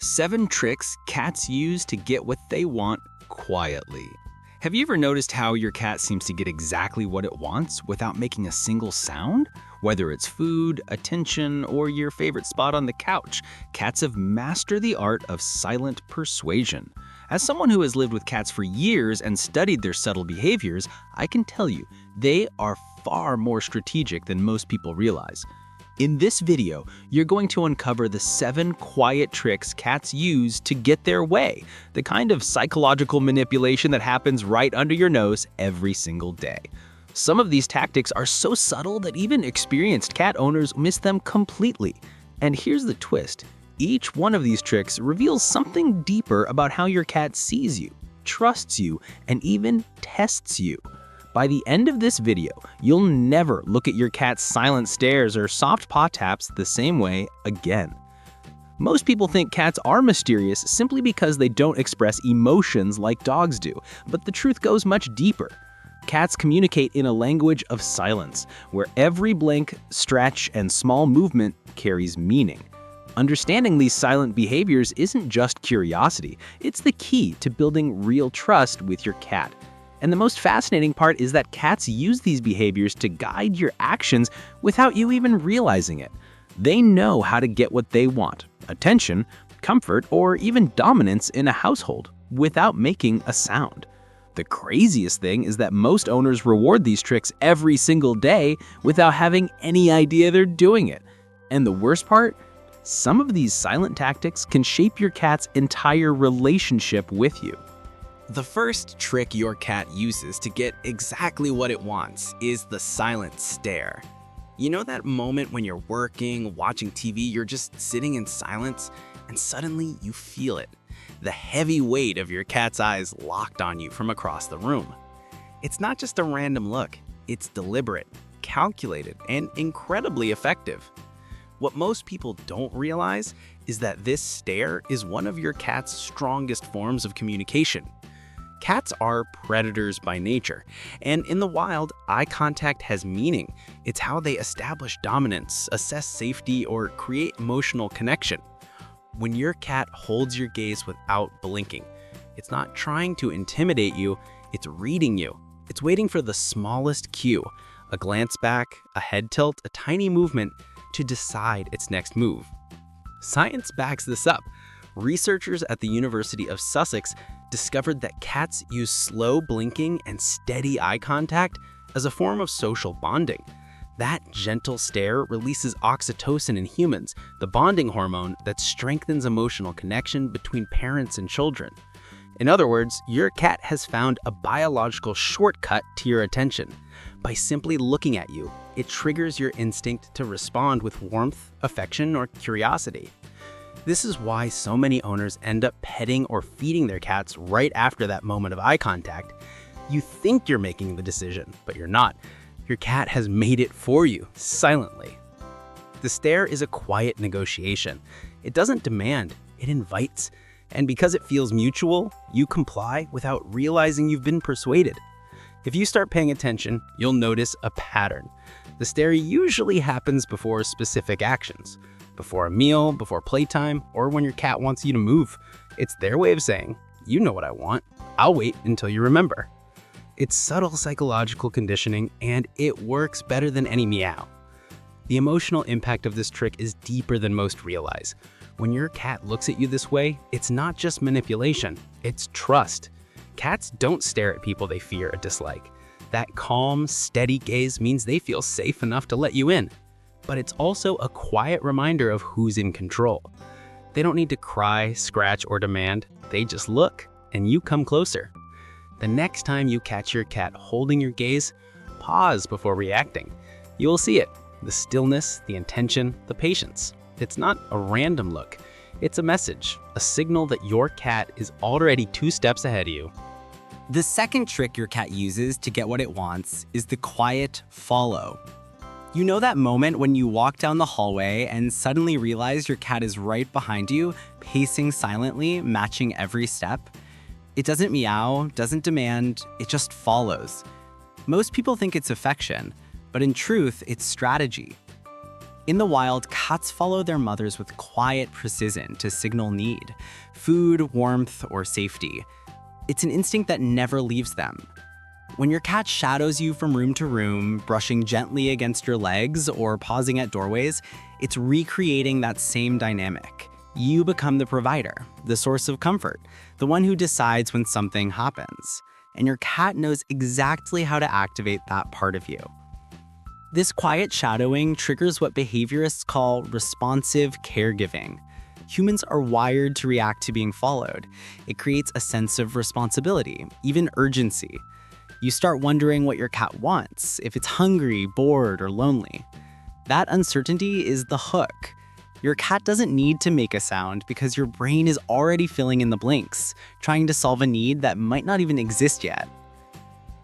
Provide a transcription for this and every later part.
7 tricks cats use to get what they want quietly. Have you ever noticed how your cat seems to get exactly what it wants without making a single sound? Whether it's food, attention, or your favorite spot on the couch, cats have mastered the art of silent persuasion. As someone who has lived with cats for years and studied their subtle behaviors, I can tell you, they are far more strategic than most people realize. In this video, you're going to uncover the 7 quiet tricks cats use to get their way, the kind of psychological manipulation that happens right under your nose every single day. Some of these tactics are so subtle that even experienced cat owners miss them completely. And here's the twist. Each one of these tricks reveals something deeper about how your cat sees you, trusts you, and even tests you. By the end of this video, you'll never look at your cat's silent stares or soft paw taps the same way again. Most people think cats are mysterious simply because they don't express emotions like dogs do, but the truth goes much deeper. Cats communicate in a language of silence, where every blink, stretch, and small movement carries meaning. Understanding these silent behaviors isn't just curiosity, it's the key to building real trust with your cat. And the most fascinating part is that cats use these behaviors to guide your actions without you even realizing it. They know how to get what they want, attention, comfort, or even dominance in a household without making a sound. The craziest thing is that most owners reward these tricks every single day without having any idea they're doing it. And the worst part? Some of these silent tactics can shape your cat's entire relationship with you. The first trick your cat uses to get exactly what it wants is the silent stare. You know that moment when you're working, watching TV, you're just sitting in silence, and suddenly you feel it. The heavy weight of your cat's eyes locked on you from across the room. It's not just a random look, it's deliberate, calculated, and incredibly effective. What most people don't realize is that this stare is one of your cat's strongest forms of communication. Cats are predators by nature, and in the wild, eye contact has meaning. It's how they establish dominance, assess safety, or create emotional connection. When your cat holds your gaze without blinking, it's not trying to intimidate you, it's reading you. It's waiting for the smallest cue, a glance back, a head tilt, a tiny movement to decide its next move. Science backs this up. Researchers at the University of Sussex discovered that cats use slow blinking and steady eye contact as a form of social bonding. That gentle stare releases oxytocin in humans, the bonding hormone that strengthens emotional connection between parents and children. In other words, your cat has found a biological shortcut to your attention. By simply looking at you, it triggers your instinct to respond with warmth, affection, or curiosity. This is why so many owners end up petting or feeding their cats right after that moment of eye contact. You think you're making the decision, but you're not. Your cat has made it for you, silently. The stare is a quiet negotiation. It doesn't demand, it invites. And because it feels mutual, you comply without realizing you've been persuaded. If you start paying attention, you'll notice a pattern. The stare usually happens before specific actions. Before a meal, before playtime, or when your cat wants you to move. It's their way of saying, you know what I want, I'll wait until you remember. It's subtle psychological conditioning, and it works better than any meow. The emotional impact of this trick is deeper than most realize. When your cat looks at you this way, it's not just manipulation, it's trust. Cats don't stare at people they fear or dislike. That calm, steady gaze means they feel safe enough to let you in. But it's also a quiet reminder of who's in control. They don't need to cry, scratch, or demand. They just look, and you come closer. The next time you catch your cat holding your gaze, pause before reacting. You will see it, the stillness, the intention, the patience. It's not a random look. It's a message, a signal that your cat is already 2 steps ahead of you. The second trick your cat uses to get what it wants is the quiet follow. You know that moment when you walk down the hallway and suddenly realize your cat is right behind you, pacing silently, matching every step? It doesn't meow, doesn't demand, it just follows. Most people think it's affection, but in truth, it's strategy. In the wild, cats follow their mothers with quiet precision to signal need: food, warmth, or safety. It's an instinct that never leaves them. When your cat shadows you from room to room, brushing gently against your legs or pausing at doorways, it's recreating that same dynamic. You become the provider, the source of comfort, the one who decides when something happens. And your cat knows exactly how to activate that part of you. This quiet shadowing triggers what behaviorists call responsive caregiving. Humans are wired to react to being followed. It creates a sense of responsibility, even urgency. You start wondering what your cat wants, if it's hungry, bored, or lonely. That uncertainty is the hook. Your cat doesn't need to make a sound because your brain is already filling in the blanks, trying to solve a need that might not even exist yet.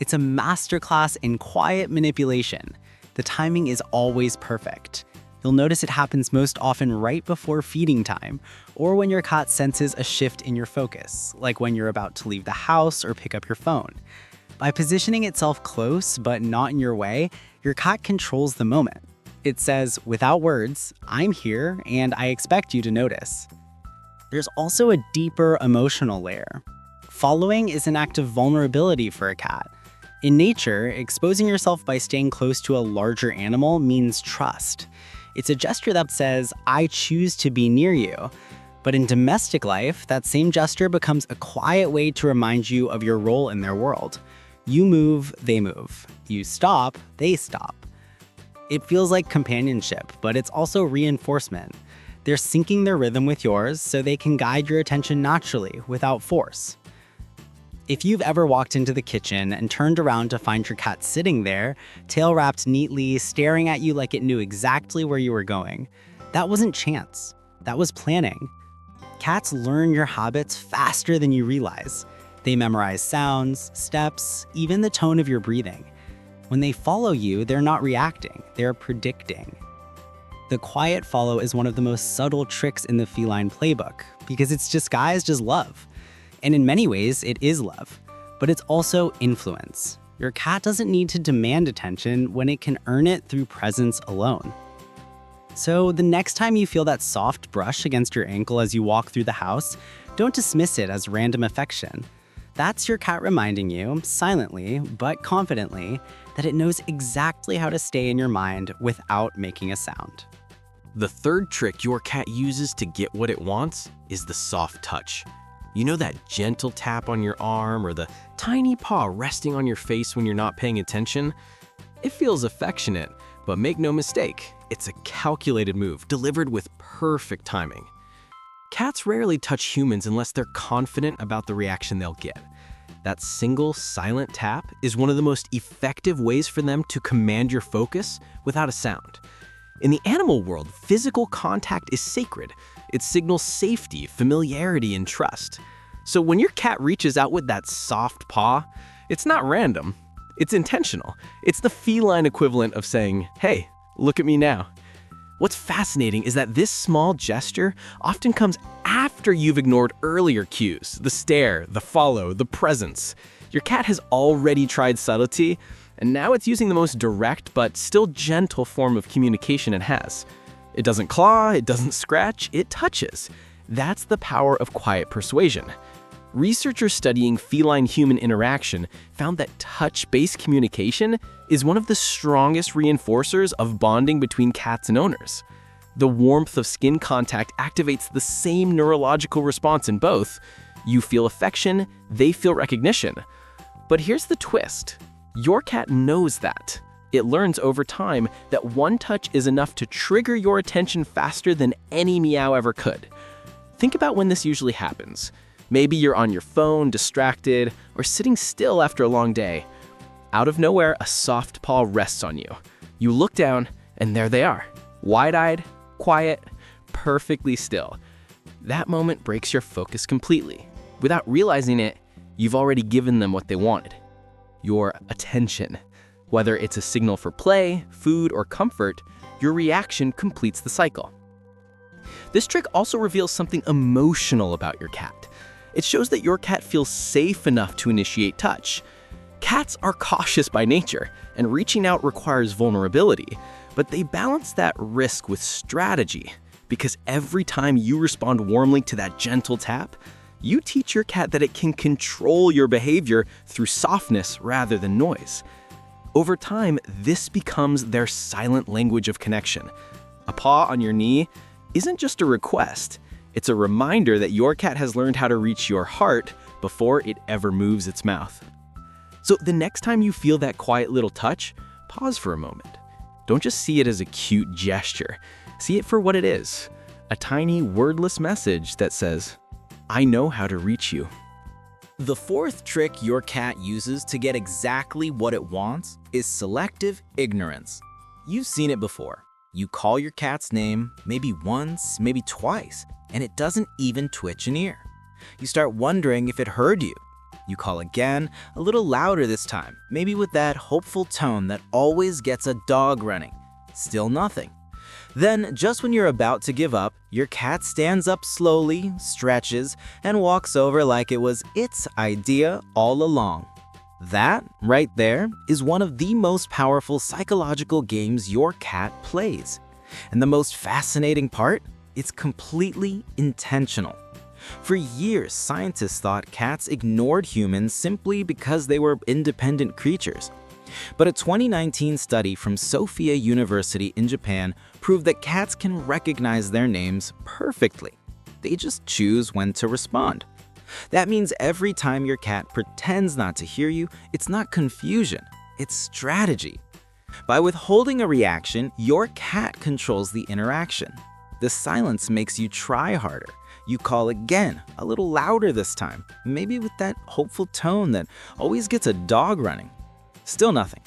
It's a masterclass in quiet manipulation. The timing is always perfect. You'll notice it happens most often right before feeding time, or when your cat senses a shift in your focus, like when you're about to leave the house or pick up your phone. By positioning itself close but not in your way, your cat controls the moment. It says, without words, I'm here and I expect you to notice. There's also a deeper emotional layer. Following is an act of vulnerability for a cat. In nature, exposing yourself by staying close to a larger animal means trust. It's a gesture that says, I choose to be near you. But in domestic life, that same gesture becomes a quiet way to remind you of your role in their world. You move, they move. You stop, they stop. It feels like companionship, but it's also reinforcement. They're syncing their rhythm with yours so they can guide your attention naturally, without force. If you've ever walked into the kitchen and turned around to find your cat sitting there, tail wrapped neatly, staring at you like it knew exactly where you were going, that wasn't chance. That was planning. Cats learn your habits faster than you realize. They memorize sounds, steps, even the tone of your breathing. When they follow you, they're not reacting, they're predicting. The quiet follow is one of the most subtle tricks in the feline playbook because it's disguised as love. And in many ways, it is love, but it's also influence. Your cat doesn't need to demand attention when it can earn it through presence alone. So the next time you feel that soft brush against your ankle as you walk through the house, don't dismiss it as random affection. That's your cat reminding you, silently but confidently, that it knows exactly how to stay in your mind without making a sound. The third trick your cat uses to get what it wants is the soft touch. You know that gentle tap on your arm or the tiny paw resting on your face when you're not paying attention? It feels affectionate, but make no mistake, it's a calculated move delivered with perfect timing. Cats rarely touch humans unless they're confident about the reaction they'll get. That single silent tap is one of the most effective ways for them to command your focus without a sound. In the animal world, physical contact is sacred. It signals safety, familiarity, and trust. So when your cat reaches out with that soft paw, it's not random. It's intentional. It's the feline equivalent of saying, hey, look at me now. What's fascinating is that this small gesture often comes after you've ignored earlier cues, the stare, the follow, the presence. Your cat has already tried subtlety, and now it's using the most direct but still gentle form of communication it has. It doesn't claw, it doesn't scratch, it touches. That's the power of quiet persuasion. Researchers studying feline-human interaction found that touch-based communication is one of the strongest reinforcers of bonding between cats and owners. The warmth of skin contact activates the same neurological response in both. You feel affection, they feel recognition. But here's the twist. Your cat knows that. It learns over time that one touch is enough to trigger your attention faster than any meow ever could. Think about when this usually happens. Maybe you're on your phone, distracted, or sitting still after a long day. Out of nowhere, a soft paw rests on you. You look down, and there they are, wide-eyed, quiet, perfectly still. That moment breaks your focus completely. Without realizing it, you've already given them what they wanted. Your attention. Whether it's a signal for play, food, or comfort, your reaction completes the cycle. This trick also reveals something emotional about your cat. It shows that your cat feels safe enough to initiate touch. Cats are cautious by nature, and reaching out requires vulnerability. But they balance that risk with strategy, because every time you respond warmly to that gentle tap, you teach your cat that it can control your behavior through softness rather than noise. Over time, this becomes their silent language of connection. A paw on your knee isn't just a request, it's a reminder that your cat has learned how to reach your heart before it ever moves its mouth. So the next time you feel that quiet little touch, pause for a moment. Don't just see it as a cute gesture. See it for what it is, a tiny wordless message that says, I know how to reach you. The fourth trick your cat uses to get exactly what it wants is selective ignorance. You've seen it before. You call your cat's name maybe once, maybe twice, and it doesn't even twitch an ear. You start wondering if it heard you. You call again, a little louder this time, maybe with that hopeful tone that always gets a dog running. Still nothing. Then, just when you're about to give up, your cat stands up slowly, stretches, and walks over like it was its idea all along. That, right there, is one of the most powerful psychological games your cat plays. And the most fascinating part? It's completely intentional. For years, scientists thought cats ignored humans simply because they were independent creatures. But a 2019 study from Sophia University in Japan proved that cats can recognize their names perfectly. They just choose when to respond. That means every time your cat pretends not to hear you, it's not confusion, it's strategy. By withholding a reaction, your cat controls the interaction. The silence makes you try harder. You call again, a little louder this time, maybe with that hopeful tone that always gets a dog running. Still nothing.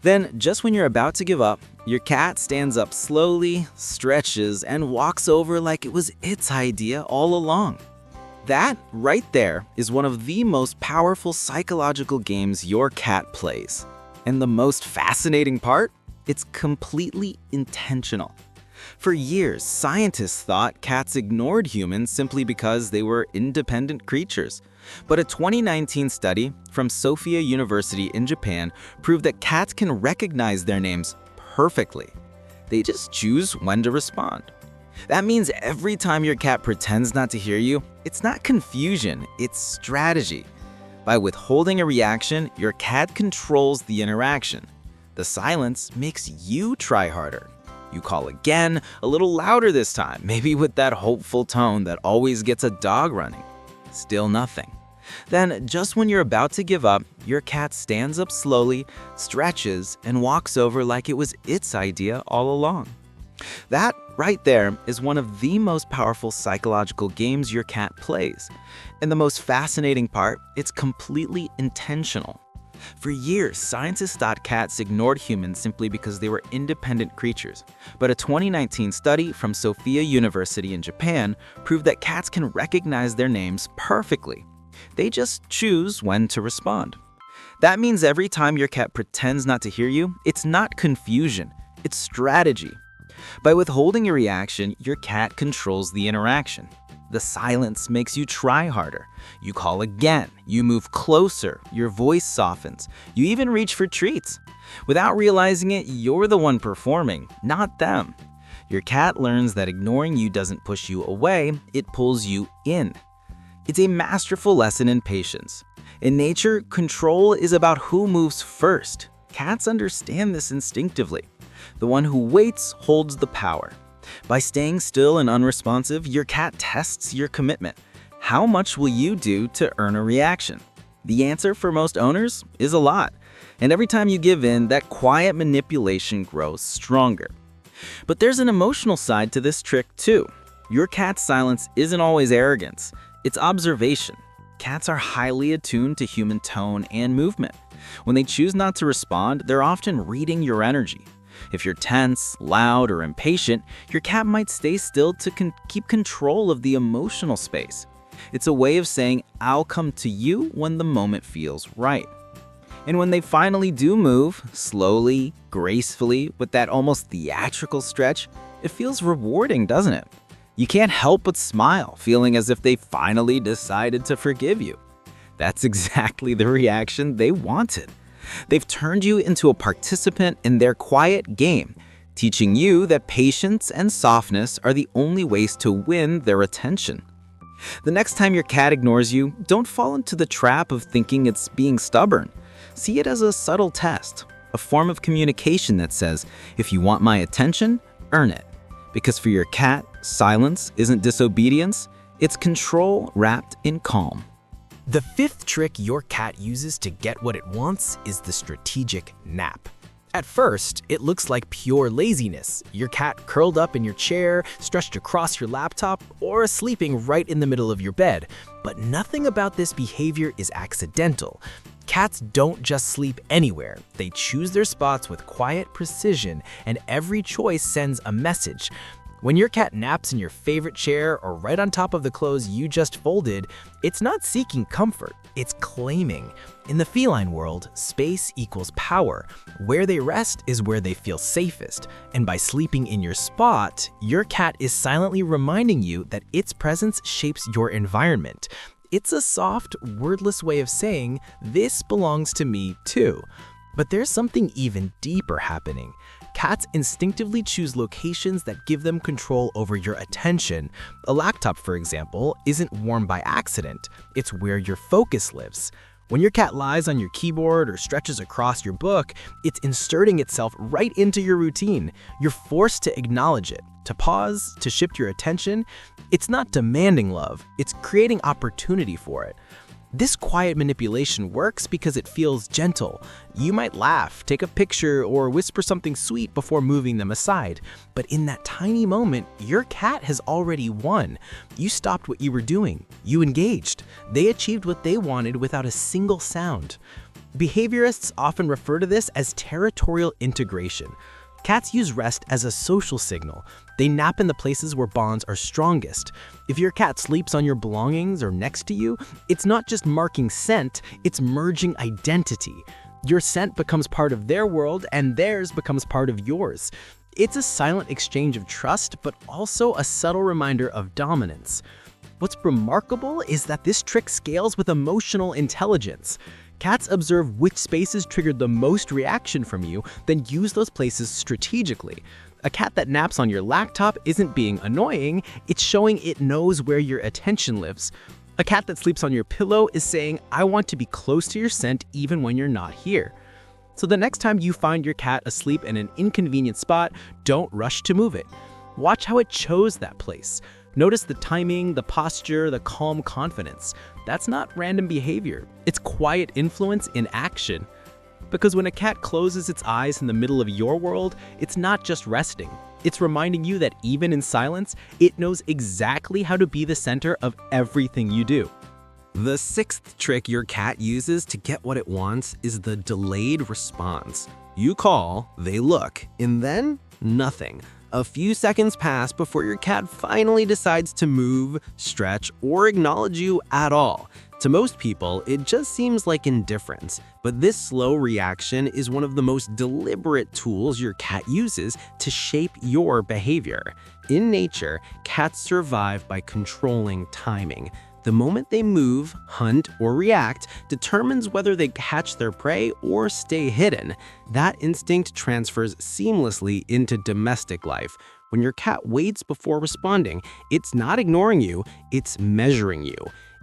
Then, just when you're about to give up, your cat stands up slowly, stretches, and walks over like it was its idea all along. That, right there, is one of the most powerful psychological games your cat plays. And the most fascinating part? It's completely intentional. For years, scientists thought cats ignored humans simply because they were independent creatures. But a 2019 study from Sophia University in Japan proved that cats can recognize their names perfectly. They just choose when to respond. That means every time your cat pretends not to hear you, it's not confusion, it's strategy. By withholding a reaction, your cat controls the interaction. The silence makes you try harder. You call again, a little louder this time, maybe with that hopeful tone that always gets a dog running. Still nothing. Then, just when you're about to give up, your cat stands up slowly, stretches, and walks over like it was its idea all along. That, right there, is one of the most powerful psychological games your cat plays. And the most fascinating part, it's completely intentional. For years, scientists thought cats ignored humans simply because they were independent creatures. But a 2019 study from Sophia University in Japan proved that cats can recognize their names perfectly. They just choose when to respond. That means every time your cat pretends not to hear you, it's not confusion, it's strategy. By withholding a reaction, your cat controls the interaction. The silence makes you try harder. You call again, you move closer, your voice softens, you even reach for treats. Without realizing it, you're the one performing, not them. Your cat learns that ignoring you doesn't push you away, it pulls you in. It's a masterful lesson in patience. In nature, control is about who moves first. Cats understand this instinctively. The one who waits holds the power. By staying still and unresponsive, your cat tests your commitment. How much will you do to earn a reaction? The answer for most owners is a lot. And every time you give in, that quiet manipulation grows stronger. But there's an emotional side to this trick too. Your cat's silence isn't always arrogance. It's observation. Cats are highly attuned to human tone and movement. When they choose not to respond, they're often reading your energy. If you're tense, loud, or impatient, your cat might stay still to keep control of the emotional space. It's a way of saying, I'll come to you when the moment feels right. And when they finally do move, slowly, gracefully, with that almost theatrical stretch, it feels rewarding, doesn't it? You can't help but smile, feeling as if they finally decided to forgive you. That's exactly the reaction they wanted. They've turned you into a participant in their quiet game. teaching you that patience and softness are the only ways to win their attention. The next time your cat ignores you, don't fall into the trap of thinking it's being stubborn. See it as a subtle test, a form of communication that says, if you want my attention, earn it. Because for your cat, silence isn't disobedience, it's control wrapped in calm. The fifth trick your cat uses to get what it wants is the strategic nap. At first, it looks like pure laziness, your cat curled up in your chair, stretched across your laptop, or sleeping right in the middle of your bed. But nothing about this behavior is accidental. Cats don't just sleep anywhere. They choose their spots with quiet precision, and every choice sends a message. When your cat naps in your favorite chair or right on top of the clothes you just folded, it's not seeking comfort, it's claiming. In the feline world, space equals power. Where they rest is where they feel safest. And by sleeping in your spot, your cat is silently reminding you that its presence shapes your environment. It's a soft, wordless way of saying, this belongs to me too. But there's something even deeper happening. Cats instinctively choose locations that give them control over your attention. A laptop, for example, isn't warm by accident. It's where your focus lives. When your cat lies on your keyboard or stretches across your book, it's inserting itself right into your routine. You're forced to acknowledge it, to pause, to shift your attention. It's not demanding love, it's creating opportunity for it. This quiet manipulation works because it feels gentle. You might laugh, take a picture, or whisper something sweet before moving them aside. But in that tiny moment, your cat has already won. You stopped what you were doing. You engaged. They achieved what they wanted without a single sound. Behaviorists often refer to this as territorial integration. Cats use rest as a social signal. They nap in the places where bonds are strongest. If your cat sleeps on your belongings or next to you, it's not just marking scent, it's merging identity. Your scent becomes part of their world and theirs becomes part of yours. It's a silent exchange of trust, but also a subtle reminder of dominance. What's remarkable is that this trick scales with emotional intelligence. Cats observe which spaces triggered the most reaction from you, then use those places strategically. A cat that naps on your laptop isn't being annoying, it's showing it knows where your attention lives. A cat that sleeps on your pillow is saying, I want to be close to your scent even when you're not here. So the next time you find your cat asleep in an inconvenient spot, don't rush to move it. Watch how it chose that place. Notice the timing, the posture, the calm confidence. That's not random behavior. It's quiet influence in action. Because when a cat closes its eyes in the middle of your world, it's not just resting. It's reminding you that even in silence, it knows exactly how to be the center of everything you do. The sixth trick your cat uses to get what it wants is the delayed response. You call, they look, and then nothing. A few seconds pass before your cat finally decides to move, stretch, or acknowledge you at all. To most people, it just seems like indifference, but this slow reaction is one of the most deliberate tools your cat uses to shape your behavior. In nature, cats survive by controlling timing. The moment they move, hunt, or react determines whether they catch their prey or stay hidden. That instinct transfers seamlessly into domestic life. When your cat waits before responding, it's not ignoring you, it's measuring you.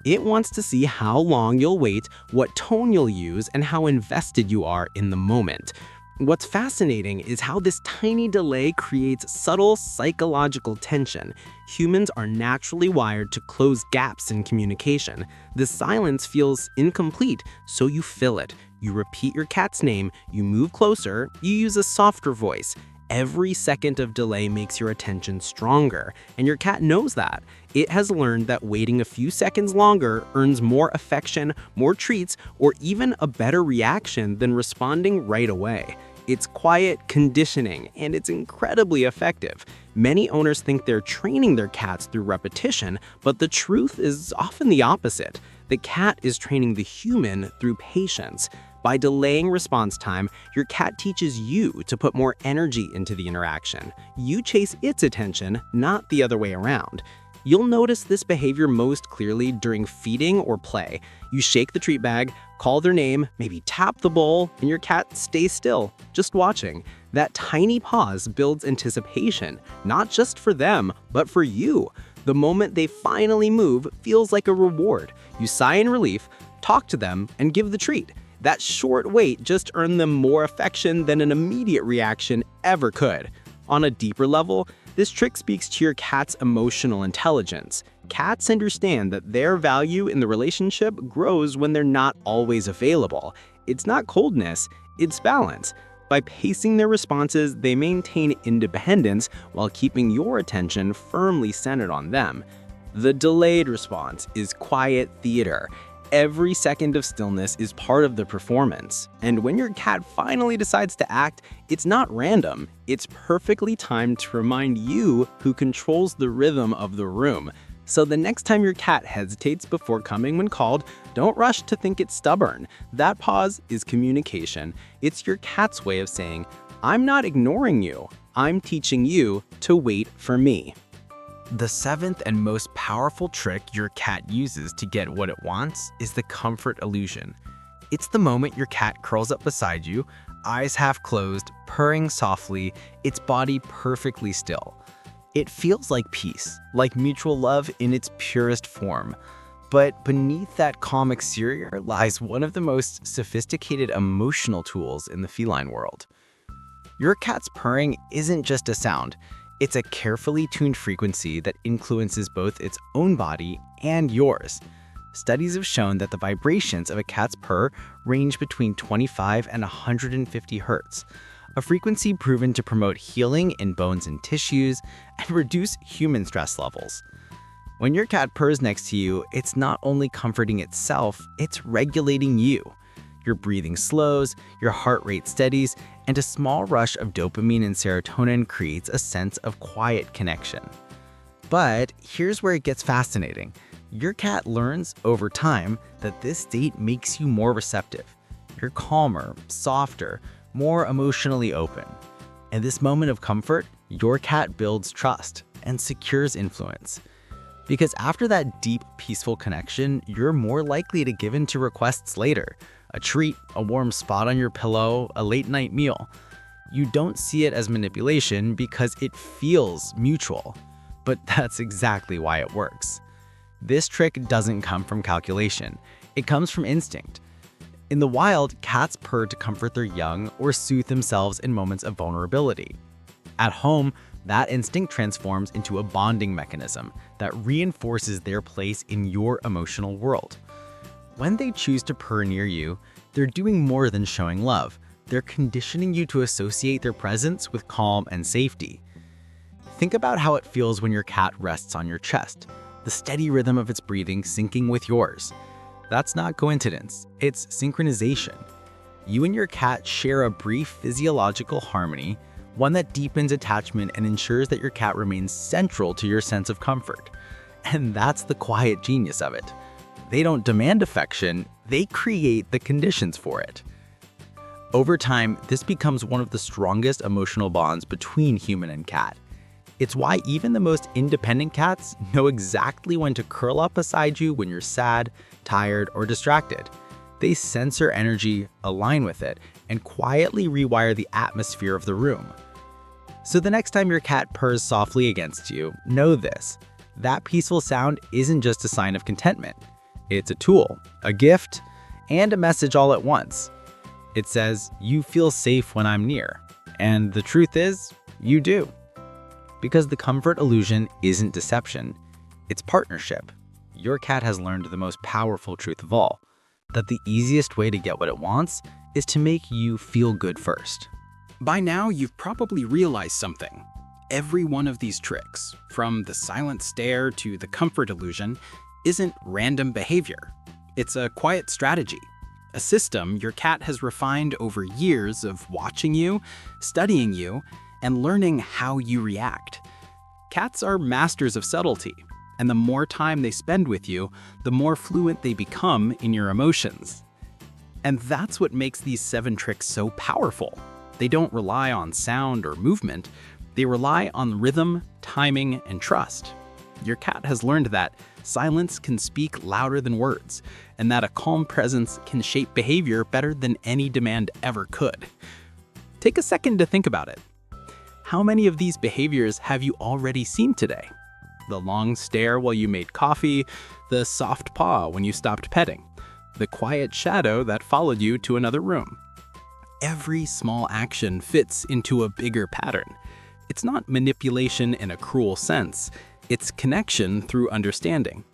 It wants to see how long you'll wait, what tone you'll use, and how invested you are in the moment. What's fascinating is how this tiny delay creates subtle psychological tension. Humans are naturally wired to close gaps in communication. The silence feels incomplete, so you fill it. You repeat your cat's name, you move closer, you use a softer voice. Every second of delay makes your attention stronger, and your cat knows that. It has learned that waiting a few seconds longer earns more affection, more treats, or even a better reaction than responding right away. It's quiet conditioning, and it's incredibly effective. Many owners think they're training their cats through repetition, but the truth is often the opposite. The cat is training the human through patience. By delaying response time, your cat teaches you to put more energy into the interaction. You chase its attention, not the other way around. You'll notice this behavior most clearly during feeding or play. You shake the treat bag, call their name, maybe tap the bowl, and your cat stays still, just watching. That tiny pause builds anticipation, not just for them, but for you. The moment they finally move feels like a reward. You sigh in relief, talk to them, and give the treat. That short wait just earned them more affection than an immediate reaction ever could. On a deeper level, this trick speaks to your cat's emotional intelligence. Cats understand that their value in the relationship grows when they're not always available. It's not coldness, it's balance. By pacing their responses, they maintain independence while keeping your attention firmly centered on them. The delayed response is quiet theater. Every second of stillness is part of the performance. And when your cat finally decides to act, it's not random. It's perfectly timed to remind you who controls the rhythm of the room. So the next time your cat hesitates before coming when called, don't rush to think it's stubborn. That pause is communication. It's your cat's way of saying, I'm not ignoring you. I'm teaching you to wait for me. The seventh and most powerful trick your cat uses to get what it wants is the comfort illusion. It's the moment your cat curls up beside you, eyes half closed, purring softly, its body perfectly still. It feels like peace, like mutual love in its purest form. But beneath that calm exterior lies one of the most sophisticated emotional tools in the feline world. Your cat's purring isn't just a sound. It's a carefully tuned frequency that influences both its own body and yours. Studies have shown that the vibrations of a cat's purr range between 25 and 150 hertz, a frequency proven to promote healing in bones and tissues and reduce human stress levels. When your cat purrs next to you, it's not only comforting itself, it's regulating you. Your breathing slows, your heart rate steadies, and a small rush of dopamine and serotonin creates a sense of quiet connection. But here's where it gets fascinating. Your cat learns over time that this state makes you more receptive. You're calmer, softer, more emotionally open. In this moment of comfort, your cat builds trust and secures influence. Because after that deep, peaceful connection, you're more likely to give in to requests later. A treat, a warm spot on your pillow, a late-night meal. You don't see it as manipulation because it feels mutual. But that's exactly why it works. This trick doesn't come from calculation. It comes from instinct. In the wild, cats purr to comfort their young or soothe themselves in moments of vulnerability. At home, that instinct transforms into a bonding mechanism that reinforces their place in your emotional world. When they choose to purr near you, they're doing more than showing love. They're conditioning you to associate their presence with calm and safety. Think about how it feels when your cat rests on your chest, the steady rhythm of its breathing syncing with yours. That's not coincidence, it's synchronization. You and your cat share a brief physiological harmony, one that deepens attachment and ensures that your cat remains central to your sense of comfort. And that's the quiet genius of it. They don't demand affection, they create the conditions for it. Over time, this becomes one of the strongest emotional bonds between human and cat. It's why even the most independent cats know exactly when to curl up beside you when you're sad, tired, or distracted. They sense your energy, align with it, and quietly rewire the atmosphere of the room. So the next time your cat purrs softly against you, know this. That peaceful sound isn't just a sign of contentment. It's a tool, a gift, and a message all at once. It says, you feel safe when I'm near. And the truth is, you do. Because the comfort illusion isn't deception, it's partnership. Your cat has learned the most powerful truth of all, that the easiest way to get what it wants is to make you feel good first. By now, you've probably realized something. Every one of these tricks, from the silent stare to the comfort illusion, isn't random behavior. It's a quiet strategy, a system your cat has refined over years of watching you, studying you, and learning how you react. Cats are masters of subtlety, and the more time they spend with you, the more fluent they become in your emotions. And that's what makes these 7 tricks so powerful. They don't rely on sound or movement, they rely on rhythm, timing, and trust. Your cat has learned that silence can speak louder than words, and that a calm presence can shape behavior better than any demand ever could. Take a second to think about it. How many of these behaviors have you already seen today? The long stare while you made coffee, the soft paw when you stopped petting, the quiet shadow that followed you to another room. Every small action fits into a bigger pattern. It's not manipulation in a cruel sense, it's connection through understanding.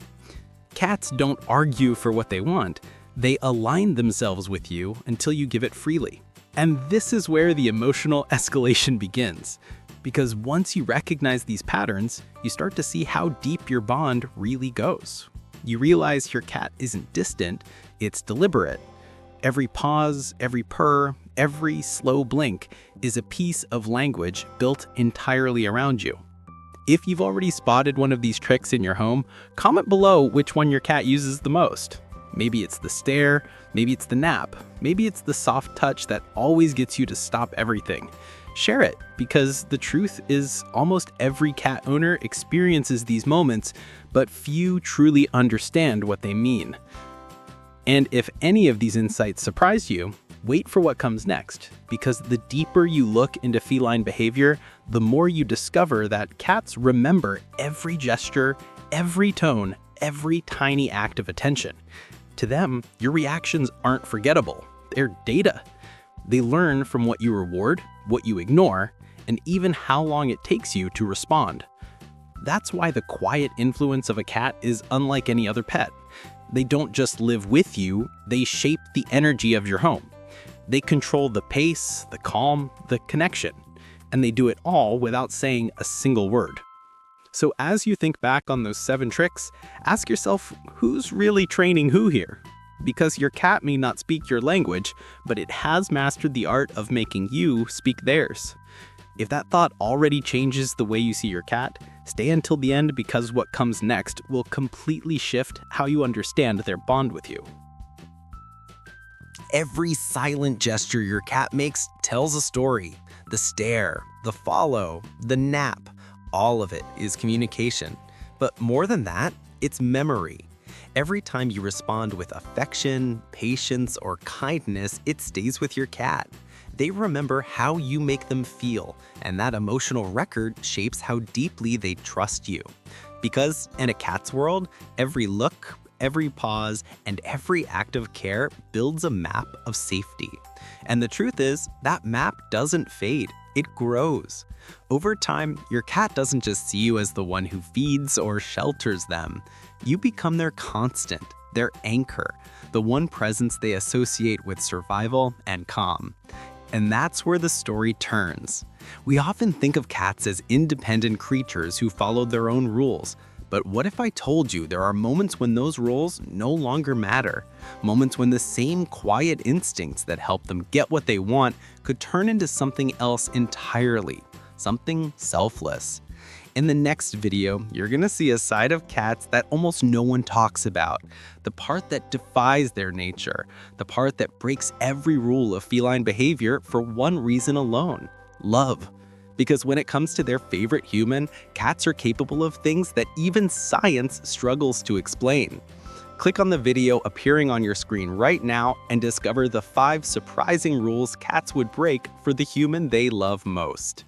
Cats don't argue for what they want, they align themselves with you until you give it freely. And this is where the emotional escalation begins. Because once you recognize these patterns, you start to see how deep your bond really goes. You realize your cat isn't distant, it's deliberate. Every pause, every purr, every slow blink is a piece of language built entirely around you. If you've already spotted one of these tricks in your home, comment below which one your cat uses the most. Maybe it's the stare, maybe it's the nap, maybe it's the soft touch that always gets you to stop everything. Share it, because the truth is almost every cat owner experiences these moments, but few truly understand what they mean. And if any of these insights surprise you, wait for what comes next, because the deeper you look into feline behavior, the more you discover that cats remember every gesture, every tone, every tiny act of attention. To them, your reactions aren't forgettable, they're data. They learn from what you reward, what you ignore, and even how long it takes you to respond. That's why the quiet influence of a cat is unlike any other pet. They don't just live with you, they shape the energy of your home. They control the pace, the calm, the connection, and they do it all without saying a single word. So as you think back on those 7 tricks, ask yourself, who's really training who here? Because your cat may not speak your language, but it has mastered the art of making you speak theirs. If that thought already changes the way you see your cat, stay until the end, because what comes next will completely shift how you understand their bond with you. Every silent gesture your cat makes tells a story. The stare, the follow, the nap, all of it is communication. But more than that, it's memory. Every time you respond with affection, patience, or kindness, it stays with your cat. They remember how you make them feel, and that emotional record shapes how deeply they trust you. Because in a cat's world, every look, every pause, and every act of care builds a map of safety. And the truth is, that map doesn't fade, it grows. Over time, your cat doesn't just see you as the one who feeds or shelters them. You become their constant, their anchor, the one presence they associate with survival and calm. And that's where the story turns. We often think of cats as independent creatures who follow their own rules. But what if I told you there are moments when those rules no longer matter? Moments when the same quiet instincts that help them get what they want could turn into something else entirely, something selfless. In the next video, you're gonna see a side of cats that almost no one talks about. The part that defies their nature, the part that breaks every rule of feline behavior for one reason alone: love. Because when it comes to their favorite human, cats are capable of things that even science struggles to explain. Click on the video appearing on your screen right now and discover the 5 surprising rules cats would break for the human they love most.